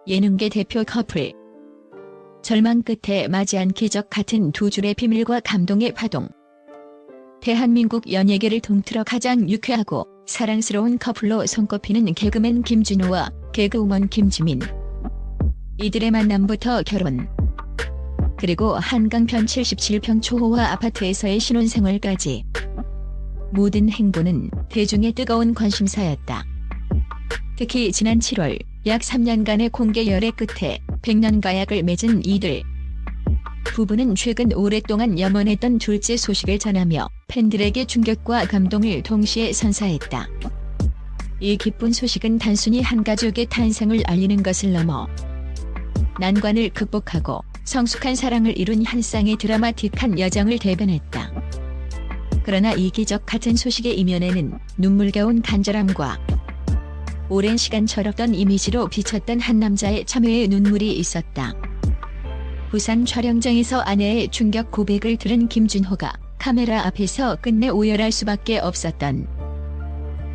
예능계 대표 커플. 절망 끝에 맞이한 기적 같은 두 줄의 비밀과 감동의 파동. 대한민국 연예계를 통틀어 가장 유쾌하고 사랑스러운 커플로 손꼽히는 개그맨 김준호와 개그우먼 김지민. 이들의 만남부터 결혼, 그리고 한강변 77평 초호화 아파트에서의 신혼생활까지 모든 행보는 대중의 뜨거운 관심사였다. 특히 지난 7월 약 3년간의 공개 열애 끝에 백년가약을 맺은 이들. 부부는 최근 오랫동안 염원했던 둘째 소식을 전하며 팬들에게 충격과 감동을 동시에 선사했다. 이 기쁜 소식은 단순히 한 가족의 탄생을 알리는 것을 넘어 난관을 극복하고 성숙한 사랑을 이룬 한 쌍의 드라마틱한 여정을 대변했다. 그러나 이 기적 같은 소식의 이면에는 눈물겨운 간절함과 오랜 시간 철없던 이미지로 비쳤던 한 남자의 참회의 눈물이 있었다. 부산 촬영장에서 아내의 충격 고백을 들은 김준호가 카메라 앞에서 끝내 오열할 수밖에 없었던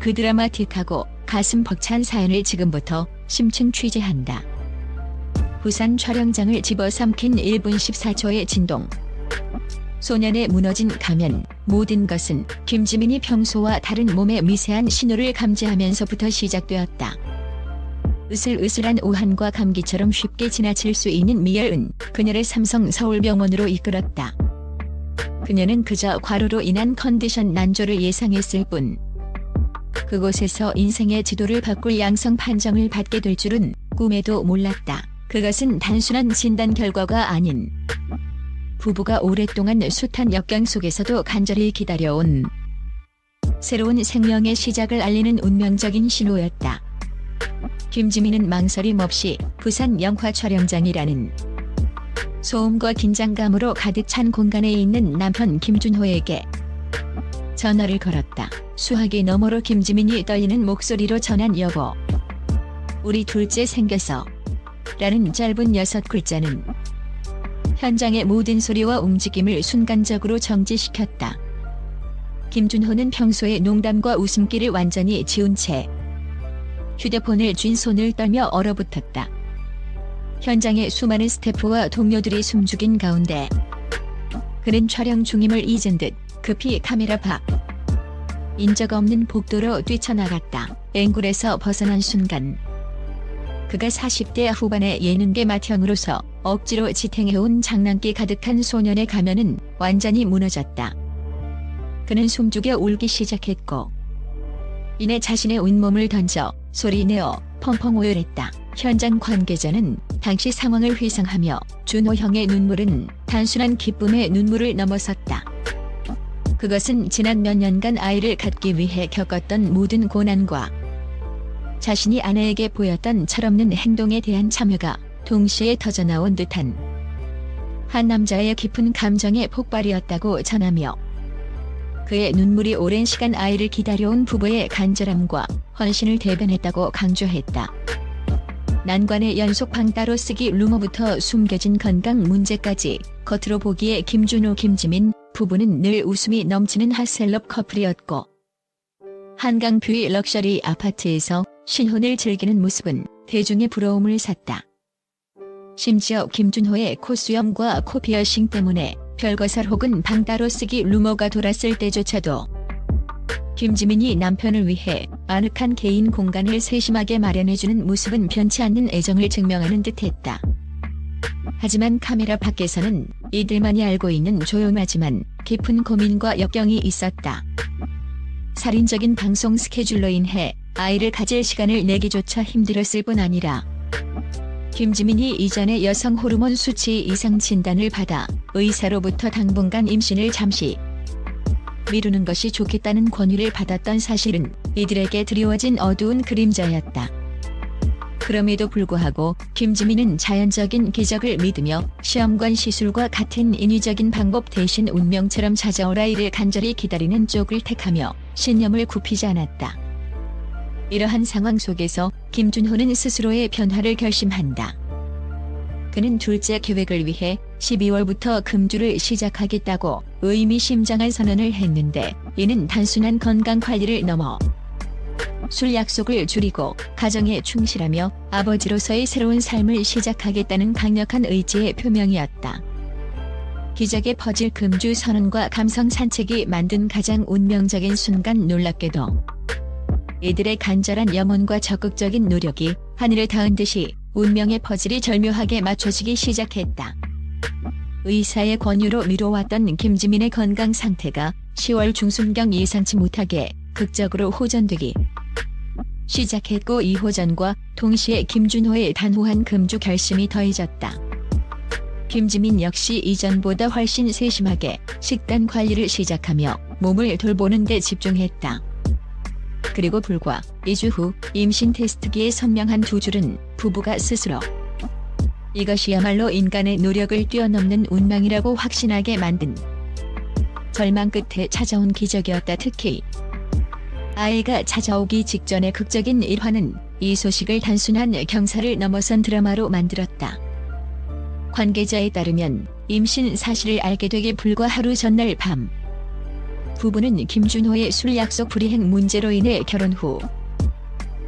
그 드라마틱하고 가슴 벅찬 사연을 지금부터 심층 취재한다. 부산 촬영장을 집어삼킨 1분 14초의 진동. 소년의 무너진 가면. 모든 것은 김지민이 평소와 다른 몸의 미세한 신호를 감지하면서부터 시작되었다. 으슬으슬한 오한과 감기처럼 쉽게 지나칠 수 있는 미열은 그녀를 삼성 서울병원으로 이끌었다. 그녀는 그저 과로로 인한 컨디션 난조를 예상했을 뿐 그곳에서 인생의 지도를 바꿀 양성 판정을 받게 될 줄은 꿈에도 몰랐다. 그것은 단순한 진단 결과가 아닌 부부가 오랫동안 숱한 역경 속에서도 간절히 기다려온 새로운 생명의 시작을 알리는 운명적인 신호였다. 김지민은 망설임 없이 부산 영화 촬영장이라는 소음과 긴장감으로 가득 찬 공간에 있는 남편 김준호에게 전화를 걸었다. 수화기 너머로 김지민이 떨리는 목소리로 전한 여보. 우리 둘째 생겼어. 라는 짧은 6글자는 현장의 모든 소리와 움직임을 순간적으로 정지시켰다. 김준호는 평소의 농담과 웃음기를 완전히 지운 채 휴대폰을 쥔 손을 떨며 얼어붙었다. 현장의 수많은 스태프와 동료들이 숨죽인 가운데 그는 촬영 중임을 잊은 듯 급히 카메라 밖 인적 없는 복도로 뛰쳐나갔다. 앵글에서 벗어난 순간 그가 40대 후반의 예능계 맏형으로서 억지로 지탱해온 장난기 가득한 소년의 가면은 완전히 무너졌다. 그는 숨죽여 울기 시작했고 이내 자신의 온몸을 던져 소리내어 펑펑 오열했다. 현장 관계자는 당시 상황을 회상하며 준호 형의 눈물은 단순한 기쁨의 눈물을 넘어섰다. 그것은 지난 몇 년간 아이를 갖기 위해 겪었던 모든 고난과 자신이 아내에게 보였던 철없는 행동에 대한 참회가 동시에 터져나온 듯한 한 남자의 깊은 감정의 폭발이었다고 전하며 그의 눈물이 오랜 시간 아이를 기다려온 부부의 간절함과 헌신을 대변했다고 강조했다. 난관의 연속 방따로 쓰기 루머부터 숨겨진 건강 문제까지 겉으로 보기에 김준호 김지민 부부는 늘 웃음이 넘치는 핫셀럽 커플이었고 한강뷰의 럭셔리 아파트에서 신혼을 즐기는 모습은 대중의 부러움을 샀다. 심지어 김준호의 코수염과 코피어싱 때문에 별거설 혹은 방따로 쓰기 루머가 돌았을 때조차도 김지민이 남편을 위해 아늑한 개인 공간을 세심하게 마련해주는 모습은 변치 않는 애정을 증명하는 듯했다. 하지만 카메라 밖에서는 이들만이 알고 있는 조용하지만 깊은 고민과 역경이 있었다. 살인적인 방송 스케줄로 인해 아이를 가질 시간을 내기조차 힘들었을 뿐 아니라 김지민이 이전에 여성 호르몬 수치 이상 진단을 받아 의사로부터 당분간 임신을 잠시 미루는 것이 좋겠다는 권유를 받았던 사실은 이들에게 드리워진 어두운 그림자였다. 그럼에도 불구하고 김지민은 자연적인 기적을 믿으며 시험관 시술과 같은 인위적인 방법 대신 운명처럼 찾아올 아이를 간절히 기다리는 쪽을 택하며 신념을 굽히지 않았다. 이러한 상황 속에서 김준호는 스스로의 변화를 결심한다. 그는 둘째 계획을 위해 12월부터 금주를 시작하겠다고 의미심장한 선언을 했는데 이는 단순한 건강 관리를 넘어 술 약속을 줄이고 가정에 충실하며 아버지로서의 새로운 삶을 시작하겠다는 강력한 의지의 표명이었다. 기적에 퍼질 금주 선언과 감성 산책이 만든 가장 운명적인 순간, 놀랍게도 이들의 간절한 염원과 적극적인 노력이 하늘을 닿은 듯이 운명의 퍼즐이 절묘하게 맞춰지기 시작했다. 의사의 권유로 미뤄왔던 김지민의 건강 상태가 10월 중순경 예상치 못하게 극적으로 호전되기 시작했고, 이 호전과 동시에 김준호의 단호한 금주 결심이 더해졌다. 김지민 역시 이전보다 훨씬 세심하게 식단 관리를 시작하며 몸을 돌보는 데 집중했다. 그리고 불과 2주 후 임신 테스트기에 선명한 두 줄은 부부가 스스로 이것이야말로 인간의 노력을 뛰어넘는 운명이라고 확신하게 만든 절망 끝에 찾아온 기적이었다. 특히 아이가 찾아오기 직전의 극적인 일화는 이 소식을 단순한 경사를 넘어선 드라마로 만들었다. 관계자에 따르면 임신 사실을 알게 되기 불과 하루 전날 밤, 부부는 김준호의 술 약속 불이행 문제로 인해 결혼 후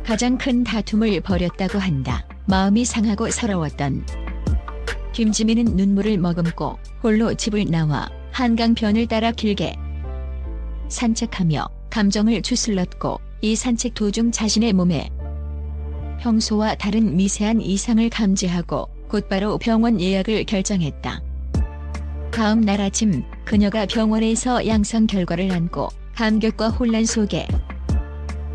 가장 큰 다툼을 벌였다고 한다. 마음이 상하고 서러웠던 김지민은 눈물을 머금고 홀로 집을 나와 한강변을 따라 길게 산책하며 감정을 추슬렀고, 이 산책 도중 자신의 몸에 평소와 다른 미세한 이상을 감지하고 곧바로 병원 예약을 결정했다. 다음 날 아침 그녀가 병원에서 양성 결과를 안고 감격과 혼란 속에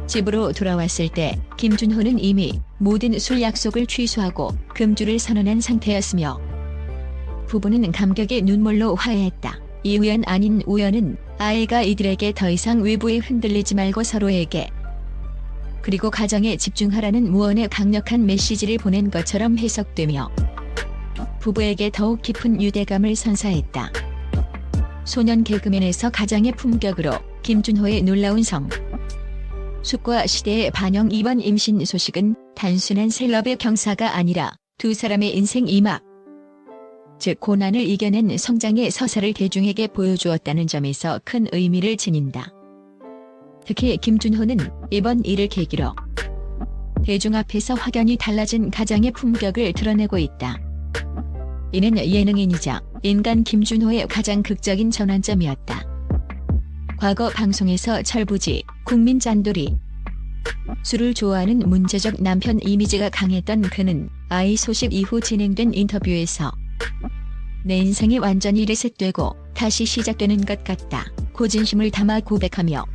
집으로 돌아왔을 때 김준호는 이미 모든 술 약속을 취소하고 금주를 선언한 상태였으며 부부는 감격의 눈물로 화해했다. 이 우연 아닌 우연은 아이가 이들에게 더 이상 외부에 흔들리지 말고 서로에게 그리고 가정에 집중하라는 무언의 강력한 메시지를 보낸 것처럼 해석되며 부부에게 더욱 깊은 유대감을 선사했다. 소년 개그맨에서 가장의 품격으로 김준호의 놀라운 숙과 시대의 반영. 이번 임신 소식은 단순한 셀럽의 경사가 아니라 두 사람의 인생 이막, 즉 고난을 이겨낸 성장의 서사를 대중에게 보여주었다는 점에서 큰 의미를 지닌다. 특히 김준호는 이번 일을 계기로 대중 앞에서 확연히 달라진 가장의 품격을 드러내고 있다. 이는 예능인이자 인간 김준호의 가장 극적인 전환점이었다. 과거 방송에서 철부지, 국민 짠돌이, 술을 좋아하는 문제적 남편 이미지가 강했던 그는 아이 소식 이후 진행된 인터뷰에서 내 인생이 완전히 리셋되고 다시 시작되는 것 같다 고 진심을 담아 고백하며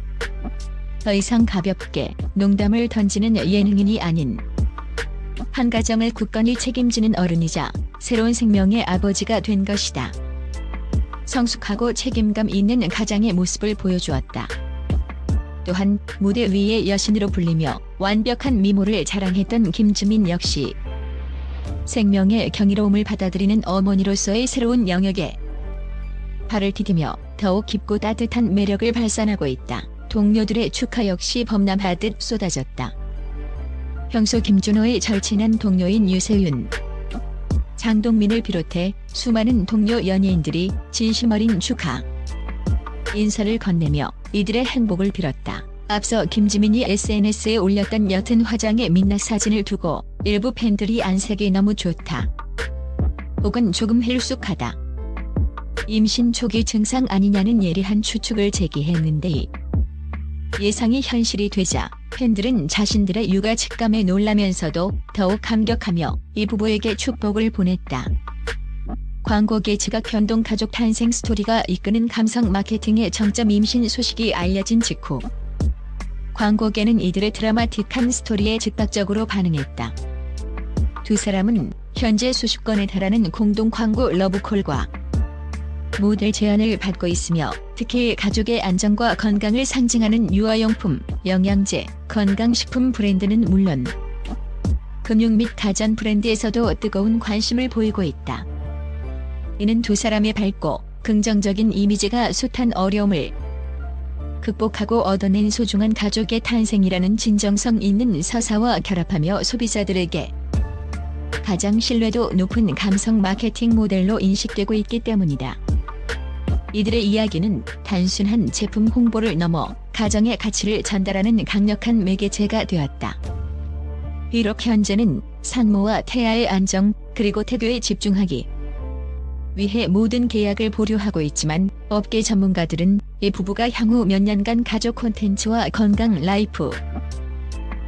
더 이상 가볍게 농담을 던지는 예능인이 아닌 한 가정을 굳건히 책임지는 어른이자 새로운 생명의 아버지가 된 것이다. 성숙하고 책임감 있는 가장의 모습을 보여주었다. 또한 무대 위의 여신으로 불리며 완벽한 미모를 자랑했던 김지민 역시 생명의 경이로움을 받아들이는 어머니로서의 새로운 영역에 발을 디디며 더욱 깊고 따뜻한 매력을 발산하고 있다. 동료들의 축하 역시 범람하듯 쏟아졌다. 평소 김준호의 절친한 동료인 유세윤, 장동민을 비롯해 수많은 동료 연예인들이 진심 어린 축하 인사를 건네며 이들의 행복을 빌었다. 앞서 김지민이 SNS에 올렸던 옅은 화장의 민낯 사진을 두고 일부 팬들이 안색이 너무 좋다, 혹은 조금 헬쑥하다, 임신 초기 증상 아니냐는 예리한 추측을 제기했는데, 예상이 현실이 되자 팬들은 자신들의 육아 직감에 놀라면서도 더욱 감격하며 이 부부에게 축복을 보냈다. 광고계 지각 변동 가족 탄생 스토리가 이끄는 감성 마케팅의 정점. 임신 소식이 알려진 직후 광고계는 이들의 드라마틱한 스토리에 즉각적으로 반응했다. 두 사람은 현재 수십 건에 달하는 공동 광고 러브콜과 모델 제안을 받고 있으며, 특히 가족의 안전과 건강을 상징하는 유아용품, 영양제, 건강식품 브랜드는 물론 금융 및 가전 브랜드에서도 뜨거운 관심을 보이고 있다. 이는 두 사람의 밝고 긍정적인 이미지가 숱한 어려움을 극복하고 얻어낸 소중한 가족의 탄생이라는 진정성 있는 서사와 결합하며 소비자들에게 가장 신뢰도 높은 감성 마케팅 모델로 인식되고 있기 때문이다. 이들의 이야기는 단순한 제품 홍보를 넘어 가정의 가치를 전달하는 강력한 매개체가 되었다. 비록 현재는 산모와 태아의 안정 그리고 태교에 집중하기 위해 모든 계약을 보류하고 있지만 업계 전문가들은 이 부부가 향후 몇 년간 가족 콘텐츠와 건강 라이프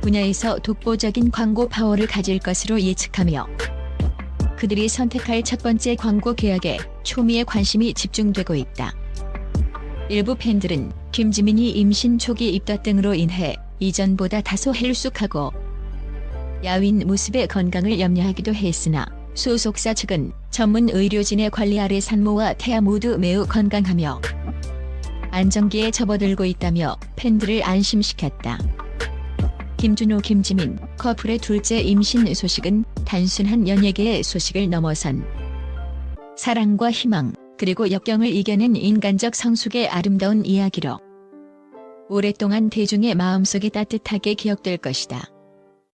분야에서 독보적인 광고 파워를 가질 것으로 예측하며 그들이 선택할 첫 번째 광고 계약에 초미의 관심이 집중되고 있다. 일부 팬들은 김지민이 임신 초기 입덧 등으로 인해 이전보다 다소 헬쑥하고 야윈 모습의 건강을 염려하기도 했으나 소속사 측은 전문 의료진의 관리 아래 산모와 태아 모두 매우 건강하며 안정기에 접어들고 있다며 팬들을 안심시켰다. 김준호 김지민 커플의 둘째 임신 소식은 단순한 연예계의 소식을 넘어선 사랑과 희망 그리고 역경을 이겨낸 인간적 성숙의 아름다운 이야기로 오랫동안 대중의 마음속에 따뜻하게 기억될 것이다.